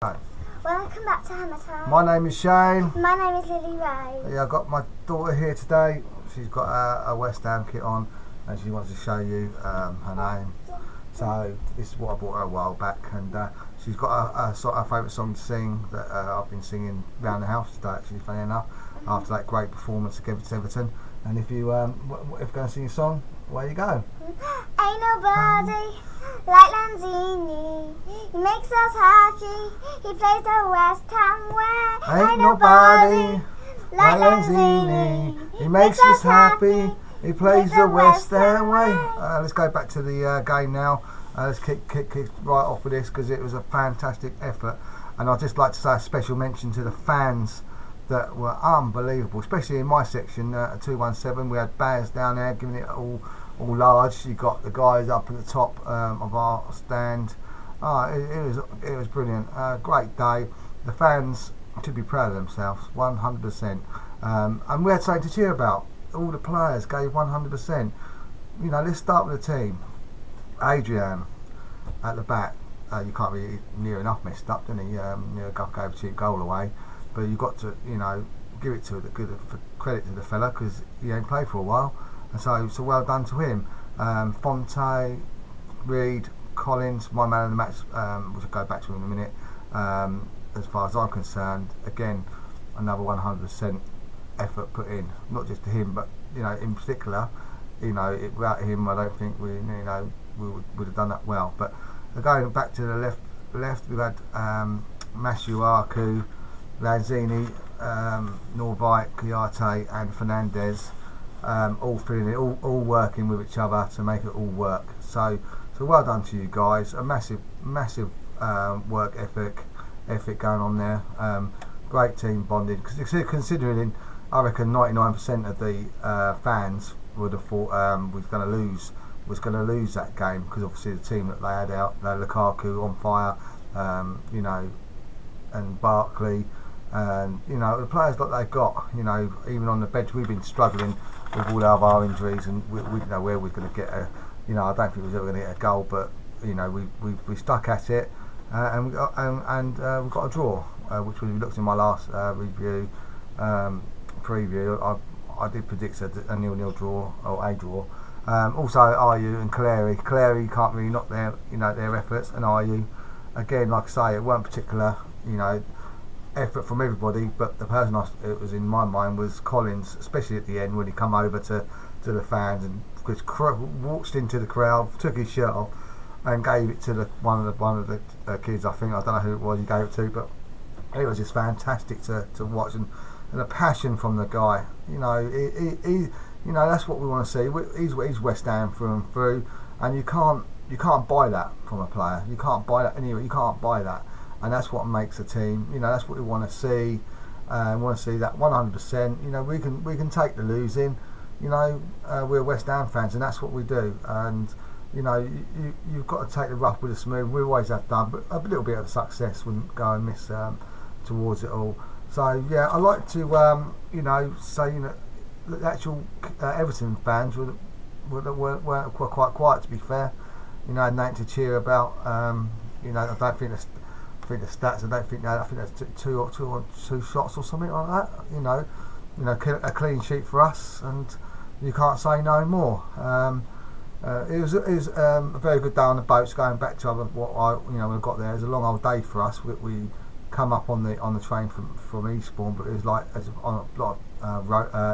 Right. Welcome back to Hammer Time. My name is Shane. My name is Lily Ray. Yeah, I've got my daughter here today. She's got a West Ham kit on and she wants to show you her name. So this is what I bought her a while back, and she's got a favourite song to sing that I've been singing around the house today, actually, funny enough, after that great performance against Everton. And if you if you're going to sing a song, away you go. Ain't nobody like Lanzini. He makes us happy. He plays the West Ham way. Ain't nobody like Lanzini. He makes us happy. He plays the West Ham way. Let's go back to the game now. Let's kick right off with this because it was a fantastic effort. And I'd just like to say a special mention to the fans that were unbelievable, especially in my section at 217. We had Baz down there giving it all large. You got the guys up at the top of our stand. It was brilliant. Great day. The fans should be proud of themselves, 100%. And we had something to cheer about. All the players gave 100%. You know, let's start with the team. Adrian at the back. You can't really near enough messed up, didn't he? Guff gave a cheap goal away, but you got to, give it to for credit to the fella because he ain't played for a while, and so well done to him. Fonte, Reed, Collins, my man of the match, which I'll go back to in a minute. As far as I'm concerned, again, another 100% effort put in, not just to him, but in particular, without him, I don't think we would have done that well. But going back to the left, we've had Masuaku, Lanzini, Norvite, Kiyate, and Fernandez, all feeling it, all working with each other to make it all work. So well done to you guys. A massive work ethic going on there. Great team bonding. Considering, I reckon 99% of the fans would have thought was going to lose that game because obviously the team that they had out, Lukaku on fire, and Barkley, and the players that they've got, even on the bench we've been struggling with all of our injuries, and we didn't know where we're going to get a, I don't think we was ever going to get a goal, but we stuck at it, and we got a draw, which we looked in my last preview. I did predict a 0-0 draw or a draw. Also, Ayew and Cleary can't really knock their efforts, and Ayew, again, like I say, it weren't particular, effort from everybody, but the person it was in my mind was Collins, especially at the end when he come over to the fans and just walked into the crowd, took his shirt off, and gave it to one of the kids. I don't know who it was he gave it to, but it was just fantastic to watch, and the passion from the guy. He that's what we want to see. He's West Ham through and through, and you can't buy that from a player. You can't buy that anyway. You can't buy that, and that's what makes a team. That's what we want to see. We want to see that 100%. We can take the losing. We're West Ham fans, and that's what we do. And you've got to take the rough with the smooth. We always have done, but a little bit of success wouldn't go amiss towards it all. So yeah, I like to say the actual Everton fans weren't quite quiet, to be fair. Had nothing to cheer about. I don't think the stats. I think that's two shots or something like that. A clean sheet for us, and you can't say no more. It was a very good day on the boats. Going back to we got there. It was a long old day for us. We come up on the train from Eastbourne, but it was like on a lot of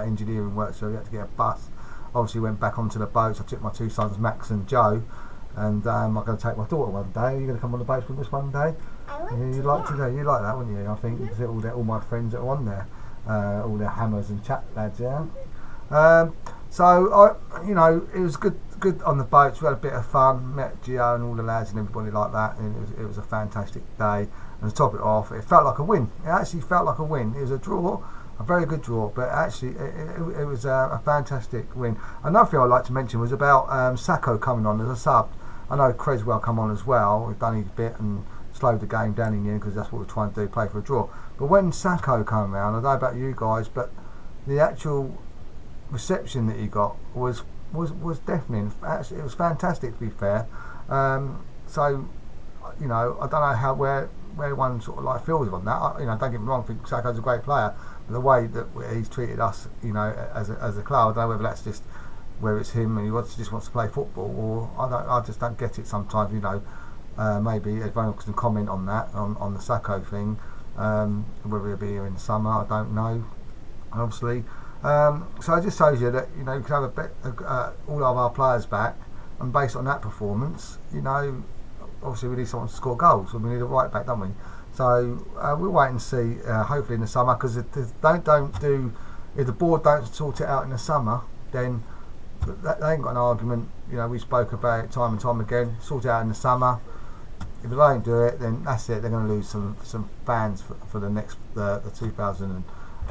engineering work, so we had to get a bus. Obviously went back onto the boats. I took my two sons, Max and Joe, and I'm going to take my daughter one day. Are you going to come on the boats with us one day? You'd like to do. You like that, wouldn't you? I think all my friends that are on there, all their hammers and chat lads, yeah. So it was good on the boats. We had a bit of fun, met Gio and all the lads and everybody like that, and it was a fantastic day. And to top it off, it felt like a win. It actually felt like a win. It was a draw, a very good draw, but actually it was a fantastic win. Another thing I'd like to mention was about Sacco coming on as a sub. I know Creswell come on as well. We've done his bit and slowed the game down in the end because that's what we're trying to do, play for a draw. But when Sacco came around, I don't know about you guys, but the actual reception that he got was deafening. Actually, it was fantastic, to be fair. So I don't know where everyone sort of like feels on that. Don't get me wrong, I think Saka's a great player, but the way that he's treated us, as a club, I don't know whether that's just whether it's him and just wants to play football, or I just don't get it sometimes. Maybe everyone can comment on that on the Sacco thing, whether it'll be here in the summer, I don't know, obviously. So it just shows you that you can have all of our players back, and based on that performance, obviously we need someone to score goals, and we need a right back, don't we? So we'll wait and see. Hopefully in the summer, because if the board don't sort it out in the summer, then they ain't got an argument. We spoke about it time and time again. Sort it out in the summer. If they don't do it, then that's it. They're going to lose some fans for the next the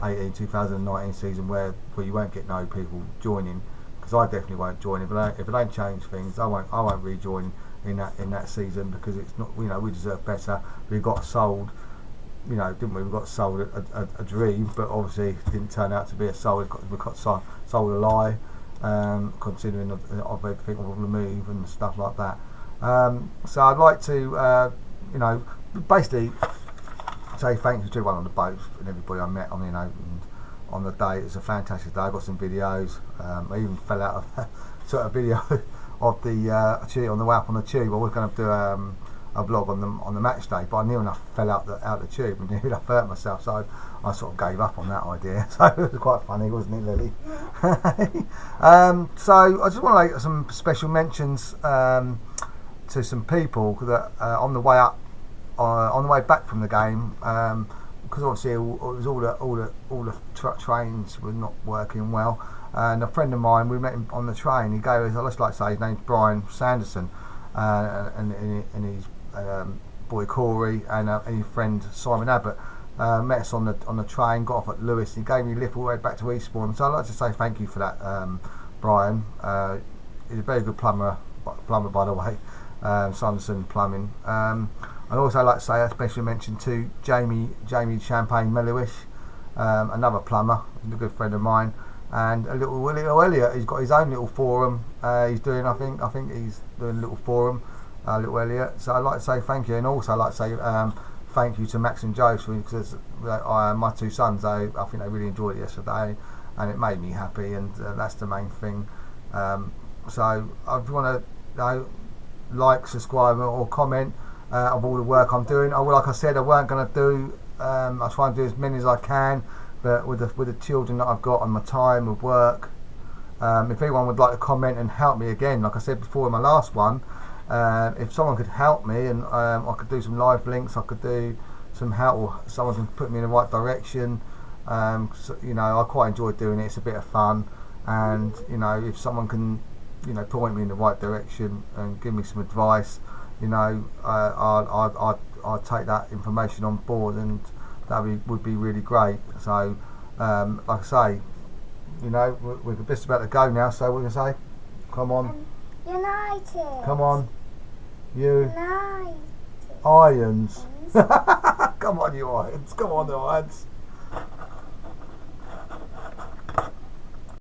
2018-2019 season, where you won't get no people joining. Because I definitely won't join. If they don't change things, I won't rejoin in that season, because it's not. We deserve better. We got sold. Didn't we? We got sold a dream, but obviously it didn't turn out to be a sold. We got sold a lie, considering of everything of the move and stuff like that. So I'd like to, basically say thank you to everyone on the boat and everybody I met on the day. It was a fantastic day. I got some videos. I even fell out of took a video of the tube on the way up on the tube. I was going to do a vlog on the match day, but I near enough fell out the tube and nearly enough hurt myself. So I sort of gave up on that idea. So it was quite funny, wasn't it, Lily? So I just want to make some special mentions to some people that on the way up, on the way back from the game, because obviously it was all the trains were not working well. And a friend of mine, we met him on the train. He gave us, let's like say his name's Brian Sanderson, and his boy Corey and his friend Simon Abbott met us on the train. Got off at Lewis. He gave me a lift all the way back to Eastbourne. So I'd like to say thank you for that, Brian. He's a very good plumber by the way. Sanderson Plumbing. I'd also like to say a special mention to Jamie Champagne Mellowish, another plumber, a good friend of mine, and a little Elliot. He's got his own little forum. He's doing, I think he's doing a little forum, little Elliot. So I'd like to say thank you, and also I'd like to say thank you to Max and Joe, because my two sons, I think they really enjoyed it yesterday, and it made me happy, and that's the main thing. So if you want to like, subscribe or comment of all the work I'm doing. Like I said, I weren't going to do, I try and do as many as I can, but with the children that I've got and my time of work, if anyone would like to comment and help me again, like I said before in my last one, if someone could help me and I could do some live links, I could do some help, or someone can put me in the right direction. So, I quite enjoy doing it. It's a bit of fun, and if someone can point me in the right direction and give me some advice, I'd take that information on board, and that would be really great. So like I say, we're just about to go now, so we're going to say, come on, United, come on, you United, Irons. Come on, you Irons, come on, the Irons.